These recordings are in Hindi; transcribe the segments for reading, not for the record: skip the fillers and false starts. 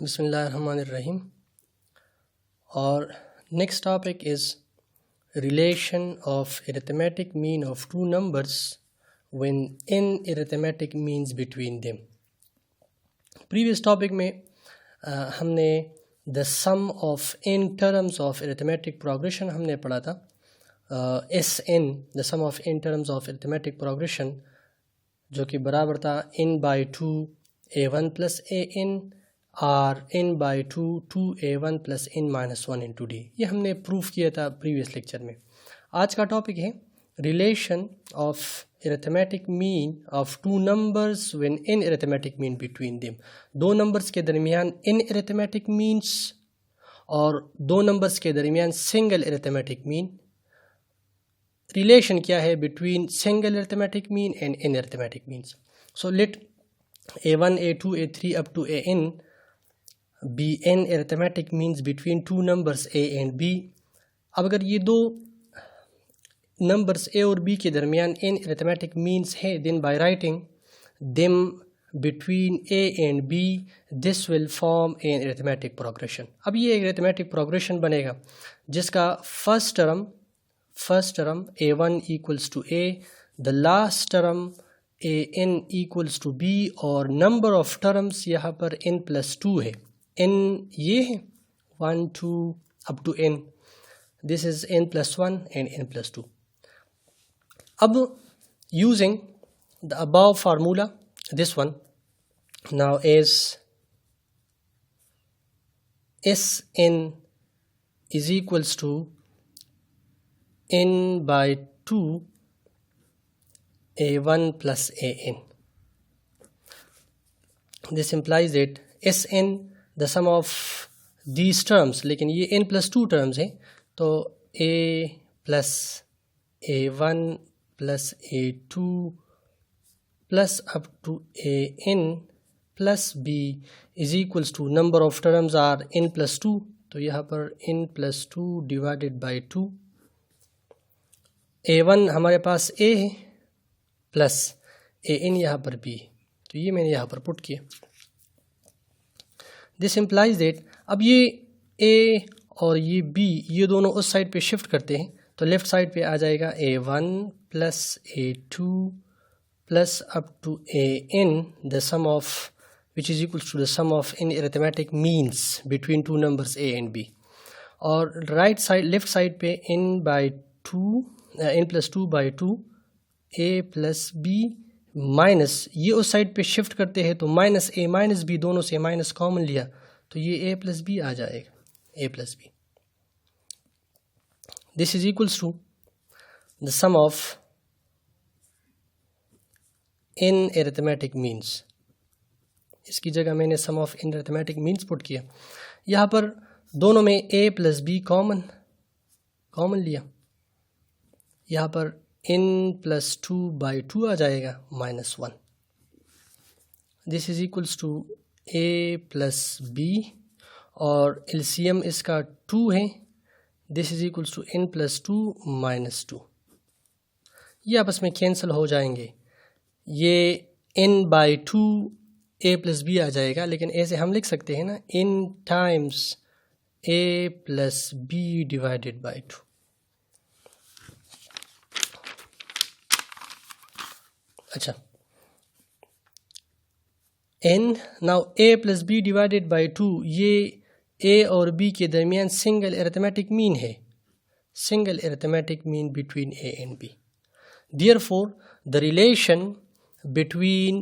बिस्मिल्लाहिर्रहमानिर्रहीम। और next topic is relation of arithmetic mean of two numbers when n arithmetic means between them। previous topic में हमने the sum of n terms of arithmetic progression हमने पढ़ा था। Sn the sum of n terms of arithmetic progression जो कि बराबर था n by 2 a1 plus an और n by 2 2a1 plus n minus 1 into d। ये हमने प्रूफ किया था प्रीवियस लेक्चर में। आज का टॉपिक है relation of arithmetic mean of two numbers when n arithmetic mean between them. दो नंबर्स के दरमियान n अरिथमेटिक मीन्स और दो नंबर्स के दरमियान सिंगल अरिथमेटिक मीन। रिलेशन क्या है between single arithmetic mean and n arithmetic means. So let a1 a2 a3 up to an be n arithmetic means between two numbers a and b। अब अगर ये दो नंबर्स a और b के दरमियान n arithmetic means है, then by writing them between a and b this will form an arithmetic progression। अब ये एक arithmetic progression बनेगा जिसका first term a1 equals to a, the last term an equals to b और number of terms यहाँ पर n plus 2 है। n ये है 1 2 up to n, this is n plus 1 and n plus 2। अब using the above formula, this one now is Sn is equals to n by 2 a1 plus an। This implies that Sn the sum of these terms, लेकिन ये n plus 2 terms है तो a plus a1 plus a2 plus up to an plus b is equals to number of terms are n plus 2, तो यहाँ पर n plus 2 divided by 2। a1 हमारे पास a है प्लस an यहाँ पर b है, तो ये मैंने यहाँ पर पुट किया। दिस इम्प्लाइज दैट अब ये a और ये b ये दोनों उस साइड पे शिफ्ट करते हैं तो लेफ्ट साइड पे आ जाएगा a1 plus a2 plus up to an the sum of which is equals to the sum of n arithmetic means between two numbers a and b। और राइट साइड लेफ्ट साइड पे n plus 2 by 2 a plus b minus ये उस साइड पे शिफ्ट करते हैं तो माइनस a माइनस b दोनों से माइनस कॉमन लिया तो ये a प्लस b आ जाएगा, a plus b। This is equals to the sum of n arithmetic means. इसकी जगह मैंने sum of n arithmetic means put किया। यहाँ पर दोनों में a प्लस b कॉमन लिया, यहाँ पर n प्लस 2 बाई 2 आ जाएगा minus 1। This is equals to a plus b और एलसीएम इसका 2 है, this is equals to n plus 2 minus 2। ये आपस में कैंसिल हो जाएंगे, ये n by 2 a plus b आ जाएगा, लेकिन ऐसे हम लिख सकते हैं ना n times a plus b divided by 2। अच्छा n now a plus b divided by 2 ये a और b के दरमियान सिंगल अरिथमेटिक मीन है, single arithmetic mean between a and b। Therefore the relation between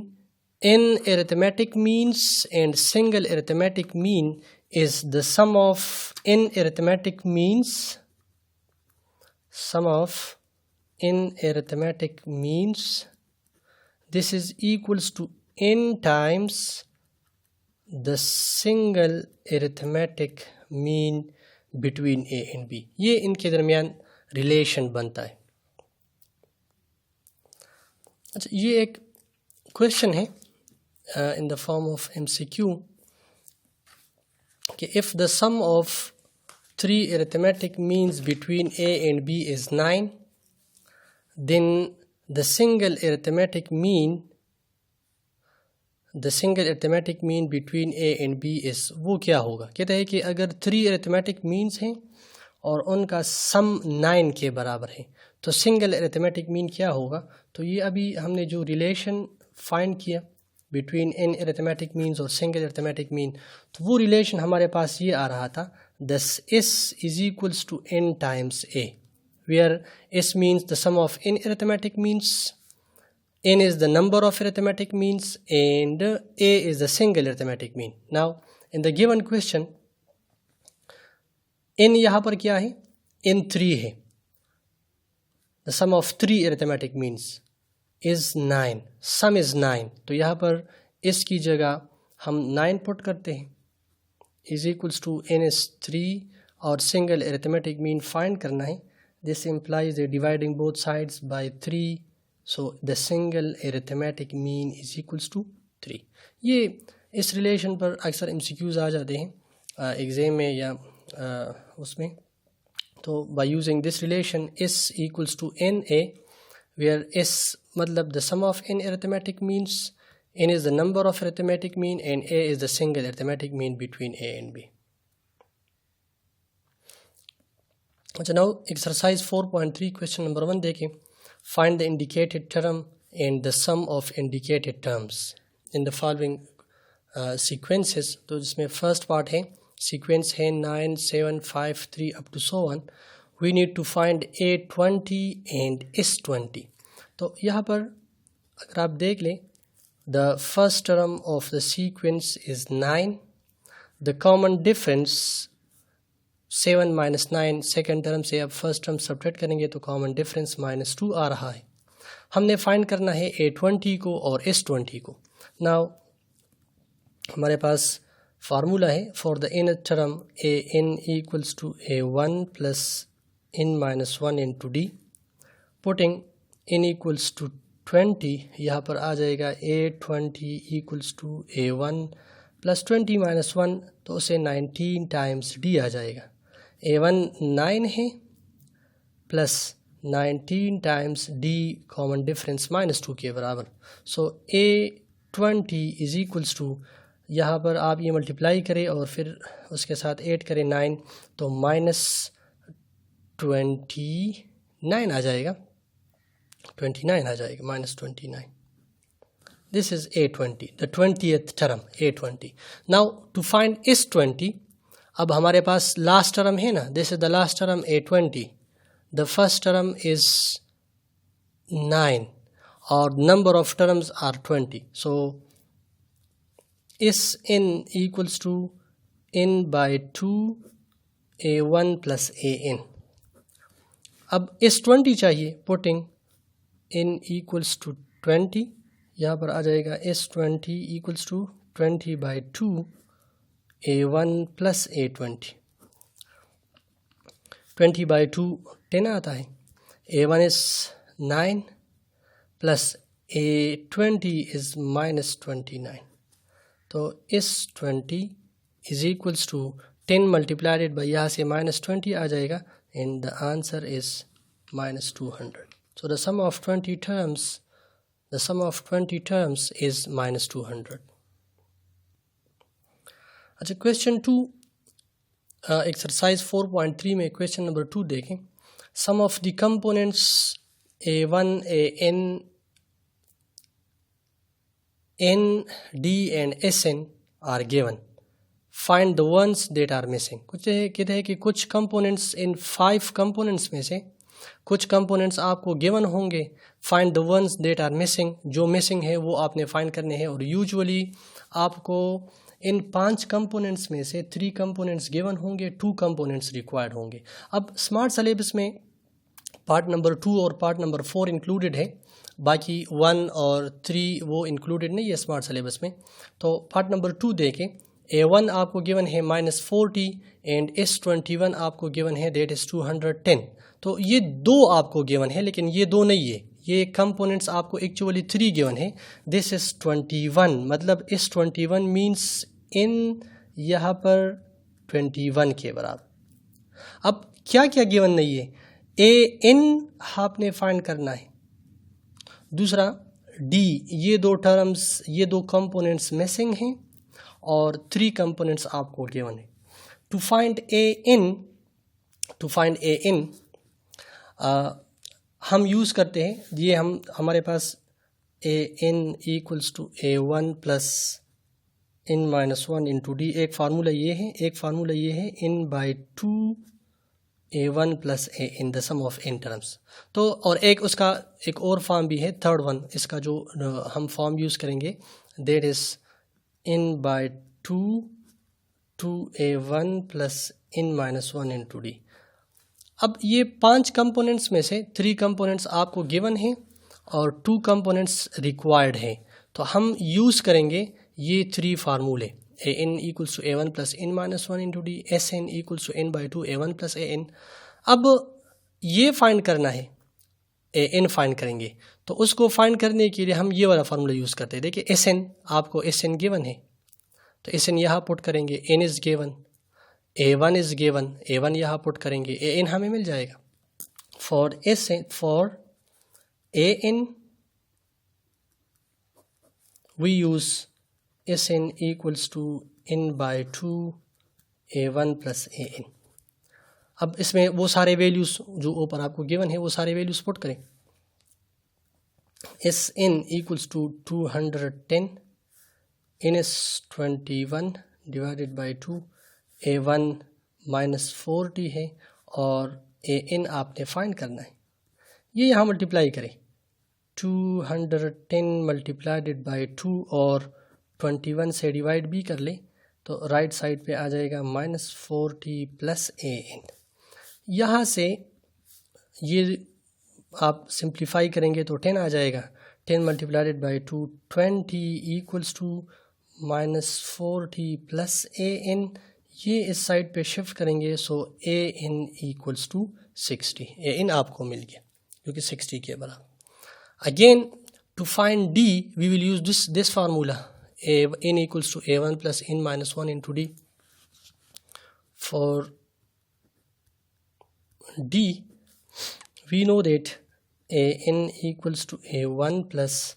n arithmetic means and single arithmetic mean is the sum of n arithmetic means, sum of n arithmetic means this is equals to n times the single arithmetic mean between a and b। ये इनके दरमियान रिलेशन बनता है। अच्छा ये एक क्वेश्चन है in the form of MCQ कि if the sum of 3 arithmetic means between a and b is 9 then the single arithmetic mean the single arithmetic mean between a and b is, वो क्या होगा? कहता है कि अगर 3 अरिथमेटिक मीन्स हैं और उनका सम 9 के बराबर है तो सिंगल अरिथमेटिक मीन क्या होगा? तो ये अभी हमने जो रिलेशन फाइंड किया बिटवीन एन अरिथमेटिक मीन्स और सिंगल अरिथमेटिक मीन, तो वो रिलेशन हमारे पास ये आ रहा था, thus S is equals to n times a, where S means the sum of n arithmetic means, n is the number of arithmetic means, and a is the single arithmetic mean. Now in the given question n यहाँ पर क्या है? n 3 है. The sum of 3 arithmetic means is 9. Sum is 9. तो यहाँ पर s की जगह हम 9 पुट करते हैं, is equals to n is 3 और single arithmetic mean find करना है. This implies they're dividing both sides by 3, so the single arithmetic mean is equals to 3. ये इस रिलेशन पर अक्सर MCQs आ जाते हैं एग्ज़ाम में या उसमें. तो by using this relation S equals to NA, where S मतलब the sum of n arithmetic means, n is the number of arithmetic mean, and A is the single arithmetic mean between A and B. अच्छा, now exercise 4.3 question number 1 देखें. Find the indicated term and the sum of indicated terms in the following sequences. तो जिसमें first part है sequence है 9, 7, 5, 3 up to so on. We need to find A20 and S20. तो यहाँ पर अगर आप देख लें, the first term of the sequence is 9. The common difference 7 minus 9 second term से अब फर्स्ट टर्म सब्ट्रैक्ट करेंगे तो कॉमन डिफरेंस -2 आ रहा है. हमने फाइंड करना है A20 को और S20 को. नाउ हमारे पास फार्मूला है for the n term AN equals to A1 plus n minus 1 into d. Putting n equals to 20, यहाँ पर आ जाएगा A20 equals to A1 plus 20 minus 1, तो उसे 19 टाइम्स D आ जाएगा. A1 9 है plus 19 times D common difference -2 के बराबर. सो A20 इज इक्वल्स टू, यहाँ पर आप ये मल्टीप्लाई करें और फिर उसके साथ ऐड करें 9, तो -29 आ जाएगा, 29 आ जाएगा, -29. This is A20, the 20th term A20. Now to find S20, अब हमारे पास लास्ट टर्म है ना, this is the last term A20. The first term is 9 और number of terms are 20. So इस n equals to n by 2 A1 plus AN. अब इस 20 चाहिए, पुटिंग n इक्वल्स टू 20, यहाँ पर आ जाएगा S20 equals to 20 by 2 A1 plus A20. 20 by 2 10 आता है. A1 is 9 plus A20 is -29. तो इस 20 is equals to 10 multiplied by यहाँ से -20 आ जाएगा, and the answer is -200. So the sum of 20 terms is -200. अच्छा, क्वेश्चन 2 एक्सरसाइज 4.3 में क्वेश्चन नंबर 2 देखें. Sum of the components A1, AN, ND and SN are given. Find the ones that are missing. कुछ कहते हैं कि कुछ कंपोनेंट्स इन 5 कंपोनेंट्स में से कुछ कंपोनेंट्स आपको गिवन होंगे. Find the ones that are missing, जो मिसिंग है वो आपने फाइंड करने हैं. और यूजुअली आपको इन 5 कंपोनेंट्स में से 3 कंपोनेंट्स गिवन होंगे, 2 कंपोनेंट्स रिक्वायर्ड होंगे. अब स्मार्ट सिलेबस में पार्ट नंबर 2 और पार्ट नंबर 4 इंक्लूडेड है, बाकी 1 और 3 वो इंक्लूडेड नहीं है स्मार्ट सिलेबस में. तो पार्ट नंबर 2 देखें. A1 आपको गिवन है -40 एंड S21 आपको गिवन है दैट इज़ 210. तो ये 2 आपको गिवन है, लेकिन ये 2 नहीं है, ये कंपोनेंट्स आपको एक्चुअली 3 गिवन है. दिस इज़ 21, मतलब इस 21 मीन्स इन यहाँ पर 21 के बराबर. अब क्या क्या गिवन नहीं है? AN आपने फाइंड करना है. दूसरा डी, ये दो टर्म्स, ये दो कंपोनेंट्स मिसिंग हैं और 3 कंपोनेंट्स आपको गिवन है। टू फाइंड ए इन हम यूज़ करते हैं, ये हमारे पास a n equals to A1 plus n minus 1 into d, एक फार्मूला ये है, एक फार्मूला ये है n by 2 A1 plus a n the sum of n terms. तो और एक उसका एक और फॉर्म भी है, थर्ड वन, इसका जो हम फॉर्म यूज़ करेंगे that is in by 2A1 plus n minus 1 into D. अब ये 5 कंपोनेंट्स में से 3 कंपोनेंट्स आपको गिवन हैं और 2 कंपोनेंट्स रिक्वायर्ड हैं, तो हम यूज़ करेंगे ये 3 फार्मूले, a n equals to A1 plus n minus 1 into d, s N equals to n by 2 A1 plus a n. अब ये फाइंड करना है, ए इन फाइंड करेंगे, तो उसको फाइंड करने के लिए हम ये वाला फार्मूला यूज़ करते हैं। देखिए एस एन, आपको एस एन गिवन है तो एस एन यहाँ पुट करेंगे, n is given, A1 is given, A1 यहाँ पुट करेंगे, ए इन हमें मिल जाएगा। For s n, for a n we use s N equals to n by 2A1 plus a n. अब इसमें वो सारे वैल्यूज़ जो ऊपर आपको गिवन है वो सारे वैल्यूज़ पुट करें। S N equals to 210, n is 21 divided by 2, A1 minus 40 है और ए इन आपने फाइंड करना है। ये यहाँ मल्टीप्लाई करें, 210 मल्टीप्लाइडेड बाई 2 और 21 से डिवाइड भी कर ले तो राइट साइड पे आ जाएगा माइनस 40 प्लस ए इन। यहाँ से ये आप सिंप्लीफाई करेंगे तो 10 आ जाएगा, 10 multiplied by 2 20 equals to minus 40 plus a n. ये इस साइड पे शिफ्ट करेंगे सो ए इन इक्वल्स टू 60, ए इन आपको मिल गया जो कि 60 के बराबर। Again to find d we will use this formula, a n equals to A1 plus n minus 1 into d. For d we know that a n equals to A1 plus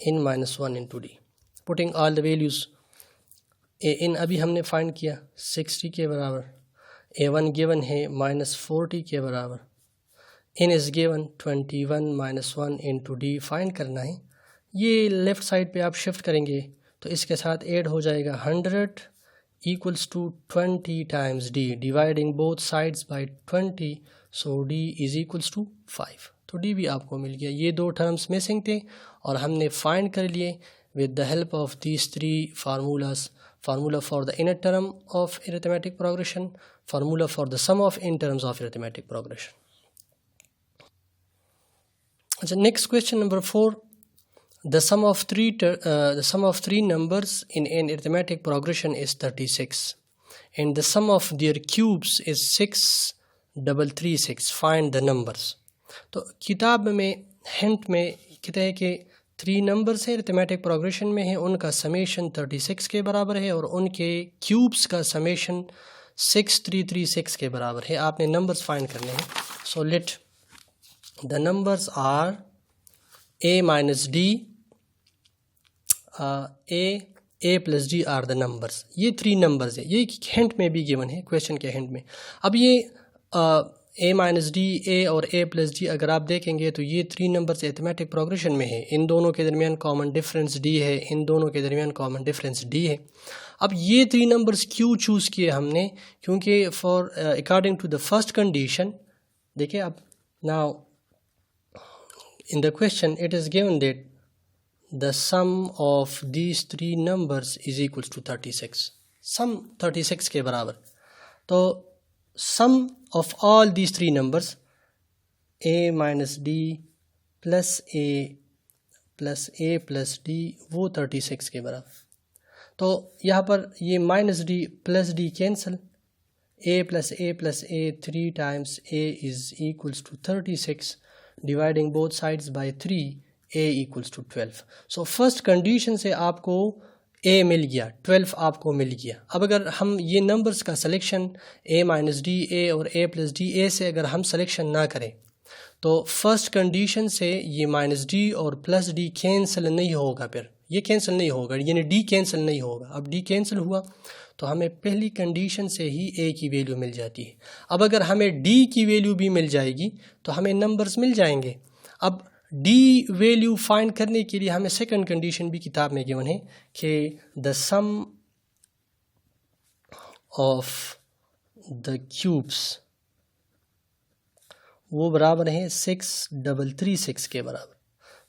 n minus 1 into d. Putting all the values, a n अभी हमने फाइंड किया 60 के बराबर, A1 गिवन है माइनस 40 के बराबर, n is given 21 minus 1 into d find करना है। ये लेफ़्ट साइड पे आप शिफ्ट करेंगे तो इसके साथ ऐड हो जाएगा 100 equals to 20 times D, dividing both sides by 20 so D is equals to 5। तो डी भी आपको मिल गया। ये दो टर्म्स मिसिंग थे और हमने फाइंड कर लिए with the help of these 3 formulas. Formula for the inner term of arithmetic progression, formula for the sum of n terms of arithmetic progression. So next question number 4, the sum of three numbers in an arithmetic progression is 36 and the sum of their cubes is 6336. Find the numbers. तो किताब में हिंट में कहते हैं कि 3 नंबर्स है अरिथमेटिक प्रोग्रेशन में है, उनका समेशन 36 के बराबर है और उनके क्यूब्स का समेशन 6336 के बराबर है। आपने नंबर्स फाइंड करने हैं। So let the numbers are A minus D, A plus D are the numbers. ये 3 नंबर्स है, ये हिंट में भी गिवन है, क्वेश्चन के हिंट में। अब ये ए माइनस डी, ए और ए प्लस डी अगर आप देखेंगे तो ये 3 नंबर्स अरिथमेटिक प्रोग्रेशन में है। इन दोनों के दरमियान कॉमन डिफरेंस डी है, इन दोनों के दरमियान कॉमन डिफरेंस डी है। अब ये 3 नंबर्स क्यों चूज़ किए हमने? क्योंकि for according to the first condition, देखिए अब now in the question it is given that the sum of these 3 numbers is equals to 36, sum 36 के बराबर। तो sum of all these 3 numbers a minus d plus a plus d वो 36 के बराबर। तो यहाँ पर ये minus D plus D cancel, a plus a 3 times a is equals to 36, dividing both sides by 3 a equals to 12। so first condition से आपको a मिल गया, 12 आपको मिल गया। अब अगर हम ये नंबर्स का सिलेक्शन a माइनस डी, ए और a प्लस डी, ए से अगर हम सिलेक्शन ना करें तो फर्स्ट कंडीशन से ये माइनस डी और प्लस डी कैंसिल नहीं होगा, फिर ये कैंसिल नहीं होगा, यानी डी कैंसिल नहीं होगा। अब डी कैंसिल हुआ तो हमें पहली कंडीशन से ही ए की वैल्यू मिल जाती है। अब अगर हमें डी की वैल्यू भी मिल जाएगी तो हमें नंबर्स मिल जाएंगे। अब डी वैल्यू फाइंड करने के लिए हमें सेकंड कंडीशन भी किताब में गिवन है कि the sum of the cubes वो बराबर है 6336 के बराबर।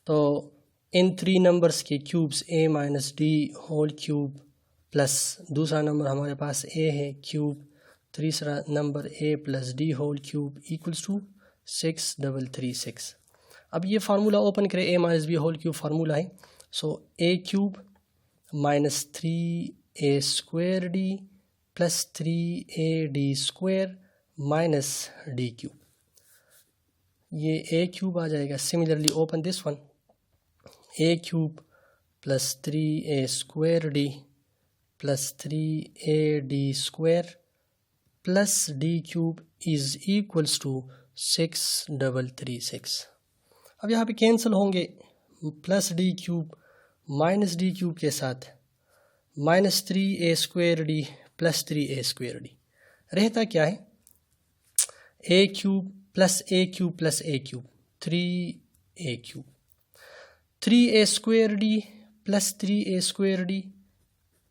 तो इन 3 नंबर्स के cubes a minus D whole cube plus दूसरा नंबर हमारे पास a है क्यूब, तीसरा number a plus D whole cube equals to 6336। अब ये फार्मूला ओपन करें, a minus B whole cube formula है। So a cube minus 3a square D plus 3ad square minus D cube, ये a क्यूब आ जाएगा। Similarly open this one, a cube plus 3a square D plus 3ad square plus D cube is equals to 6336। अब यहाँ पे कैंसिल होंगे plus D cube minus D cube के साथ, minus 3a square D plus 3a square D, रहता क्या है a cube plus a cube plus a cube 3a cube, 3a square D plus 3a square D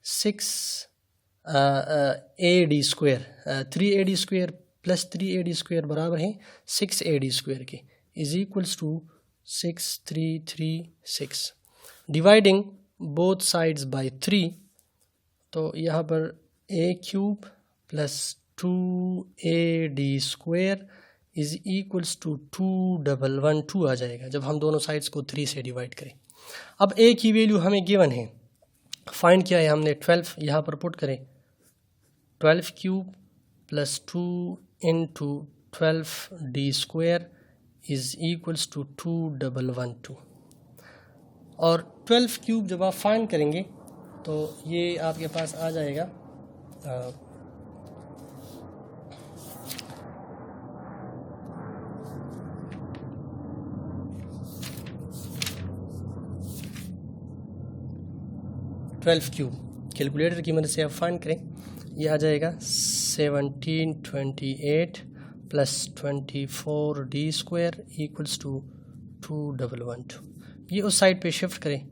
6ad square, 3ad square plus 3ad square बराबर है 6ad स्क्वायर के, is equals to 6336। Dividing both sides by 3, तो यहाँ पर a cube plus 2ad square is equals to 2112 आ जाएगा जब हम दोनों साइड्स को 3 से डिवाइड करें। अब a की वैल्यू हमें गिवन है, फाइंड किया है हमने 12, यहाँ पर पुट करें 12 cube plus 2 into 12d square is equals to 2112। और 12 क्यूब जब आप फाइंड करेंगे तो ये आपके पास आ जाएगा 12 क्यूब कैलकुलेटर की मदद से आप फाइंड करें, ये आ जाएगा 1728 plus 24d square equals to 2112। ये उस साइड पे शिफ्ट करें,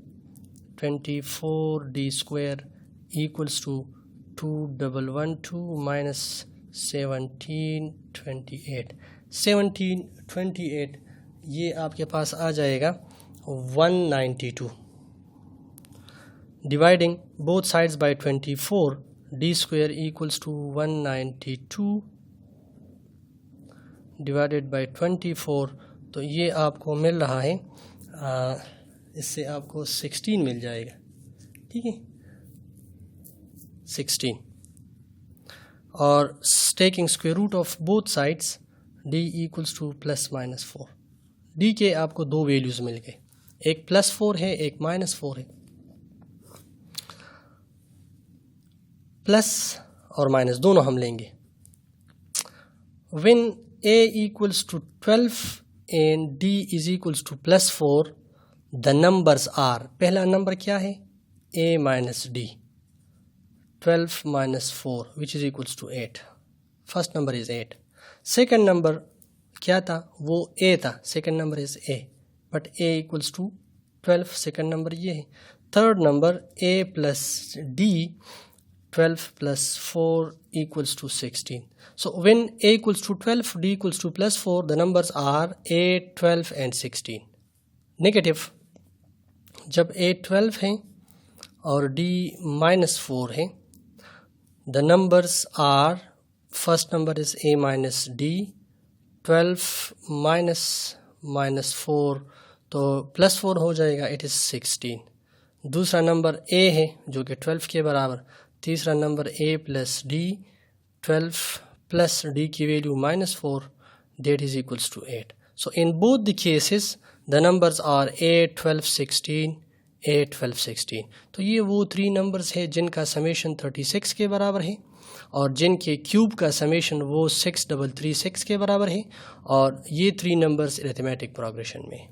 24d square equals to 2112 minus 1728 ये आपके पास आ जाएगा 192। Dividing both sides by 24, d square equals to 192 divided by 24, तो ये आपको मिल रहा है, इससे आपको 16 मिल जाएगा, ठीक है 16। और taking square root of both sides, d equals to plus minus 4। d के आपको दो वैल्यूज़ मिल गए, एक +4 है एक -4 है। प्लस और माइनस दोनों हम लेंगे। When a equals to 12 and d is equals to +4, the numbers are, पहला नंबर क्या है a minus d, 12 minus 4 which is equals to 8, first number is 8। second number क्या था, वो a था, second number is a, but a equals to 12, second number ये है। third number a plus d, 12 plus 4 equals to 16। So when a equals to 12, d equals to +4, the numbers are 8, 12 and 16। Negative, जब a 12 है और d -4 है, the numbers are, first number is a minus d, 12 minus -4 तो +4 हो जाएगा, it is 16। दूसरा नंबर a है जो कि 12 के बराबर, तीसरा number a plus D, 12 plus D की value -4, that is equals to 8। So in both the cases the numbers are 8, 12, 16, 8, 12, 16। तो ये वो 3 नंबर्स है जिनका समेशन 36 के बराबर है। और जिनके क्यूब का समेशन वो 6336 के बराबर है, और ये 3 नंबर्स अरिथमेटिक प्रोग्रेशन में।